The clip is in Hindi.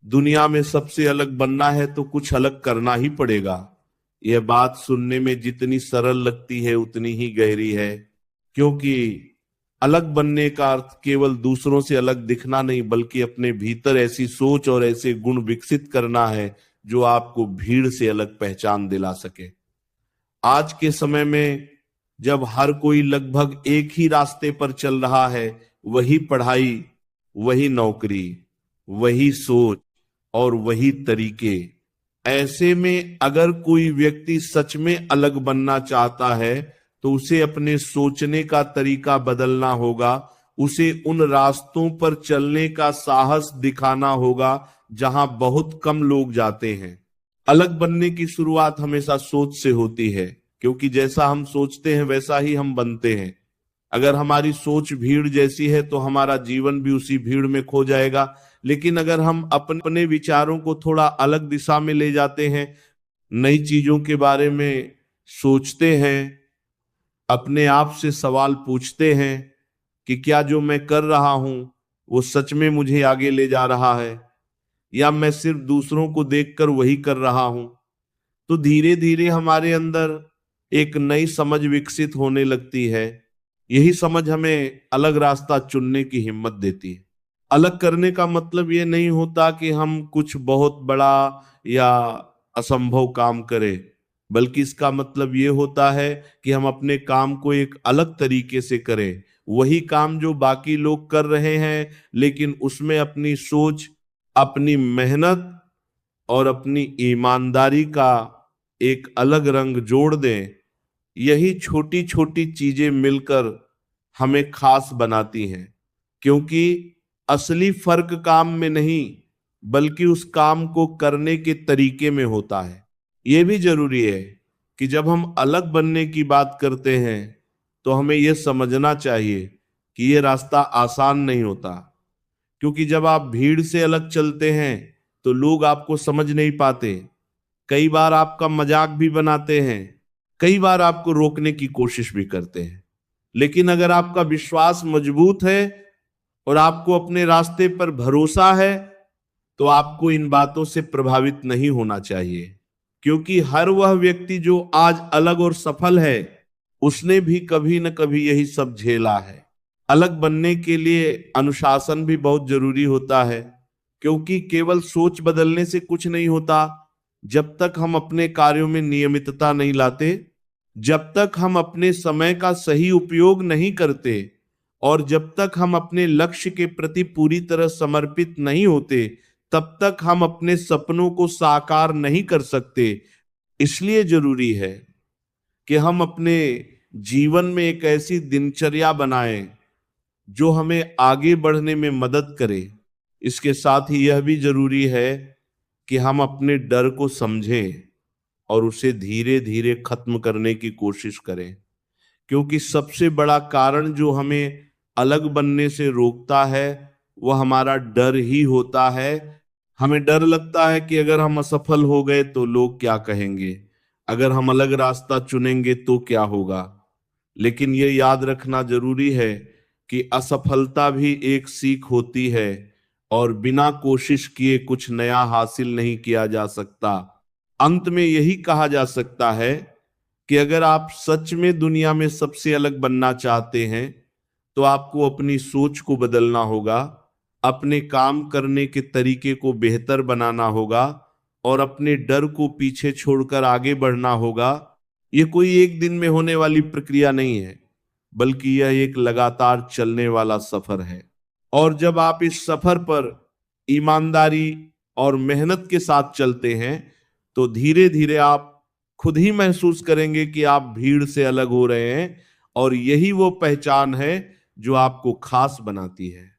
दुनिया में सबसे अलग बनना है तो कुछ अलग करना ही पड़ेगा। यह बात सुनने में जितनी सरल लगती है उतनी ही गहरी है, क्योंकि अलग बनने का अर्थ केवल दूसरों से अलग दिखना नहीं, बल्कि अपने भीतर ऐसी सोच और ऐसे गुण विकसित करना है जो आपको भीड़ से अलग पहचान दिला सके। आज के समय में जब हर कोई लगभग एक ही रास्ते पर चल रहा है, वही पढ़ाई, वही नौकरी, वही सोच और वही तरीके, ऐसे में अगर कोई व्यक्ति सच में अलग बनना चाहता है तो उसे अपने सोचने का तरीका बदलना होगा। उसे उन रास्तों पर चलने का साहस दिखाना होगा जहां बहुत कम लोग जाते हैं। अलग बनने की शुरुआत हमेशा सोच से होती है, क्योंकि जैसा हम सोचते हैं वैसा ही हम बनते हैं। अगर हमारी सोच भीड़ जैसी है तो हमारा जीवन भी उसी भीड़ में खो जाएगा। लेकिन अगर हम अपने विचारों को थोड़ा अलग दिशा में ले जाते हैं, नई चीजों के बारे में सोचते हैं, अपने आप से सवाल पूछते हैं कि क्या जो मैं कर रहा हूं वो सच में मुझे आगे ले जा रहा है, या मैं सिर्फ दूसरों को देखकर वही कर रहा हूं, तो धीरे धीरे हमारे अंदर एक नई समझ विकसित होने लगती है। यही समझ हमें अलग रास्ता चुनने की हिम्मत देती है। अलग करने का मतलब ये नहीं होता कि हम कुछ बहुत बड़ा या असंभव काम करें, बल्कि इसका मतलब ये होता है कि हम अपने काम को एक अलग तरीके से करें। वही काम जो बाकी लोग कर रहे हैं, लेकिन उसमें अपनी सोच, अपनी मेहनत और अपनी ईमानदारी का एक अलग रंग जोड़ दें। यही छोटी छोटी चीजें मिलकर हमें खास बनाती हैं, क्योंकि असली फर्क काम में नहीं, बल्कि उस काम को करने के तरीके में होता है। यह भी जरूरी है कि जब हम अलग बनने की बात करते हैं तो हमें यह समझना चाहिए कि यह रास्ता आसान नहीं होता, क्योंकि जब आप भीड़ से अलग चलते हैं तो लोग आपको समझ नहीं पाते। कई बार आपका मजाक भी बनाते हैं, कई बार आपको रोकने की कोशिश भी करते हैं। लेकिन अगर आपका विश्वास मजबूत है और आपको अपने रास्ते पर भरोसा है, तो आपको इन बातों से प्रभावित नहीं होना चाहिए, क्योंकि हर वह व्यक्ति जो आज अलग और सफल है, उसने भी कभी न कभी यही सब झेला है। अलग बनने के लिए अनुशासन भी बहुत जरूरी होता है, क्योंकि केवल सोच बदलने से कुछ नहीं होता। जब तक हम अपने कार्यों में नियमितता नहीं लाते, जब तक हम अपने समय का सही उपयोग नहीं करते, और जब तक हम अपने लक्ष्य के प्रति पूरी तरह समर्पित नहीं होते, तब तक हम अपने सपनों को साकार नहीं कर सकते। इसलिए जरूरी है कि हम अपने जीवन में एक ऐसी दिनचर्या बनाएं जो हमें आगे बढ़ने में मदद करे। इसके साथ ही यह भी जरूरी है कि हम अपने डर को समझें और उसे धीरे धीरे खत्म करने की कोशिश करें, क्योंकि सबसे बड़ा कारण जो हमें अलग बनने से रोकता है वह हमारा डर ही होता है। हमें डर लगता है कि अगर हम असफल हो गए तो लोग क्या कहेंगे, अगर हम अलग रास्ता चुनेंगे तो क्या होगा। लेकिन यह याद रखना जरूरी है कि असफलता भी एक सीख होती है, और बिना कोशिश किए कुछ नया हासिल नहीं किया जा सकता। अंत में यही कहा जा सकता है कि अगर आप सच में दुनिया में सबसे अलग बनना चाहते हैं तो आपको अपनी सोच को बदलना होगा, अपने काम करने के तरीके को बेहतर बनाना होगा, और अपने डर को पीछे छोड़कर आगे बढ़ना होगा। यह कोई एक दिन में होने वाली प्रक्रिया नहीं है, बल्कि यह एक लगातार चलने वाला सफर है। और जब आप इस सफर पर ईमानदारी और मेहनत के साथ चलते हैं तो धीरे धीरे आप खुद ही महसूस करेंगे कि आप भीड़ से अलग हो रहे हैं, और यही वो पहचान है जो आपको खास बनाती है।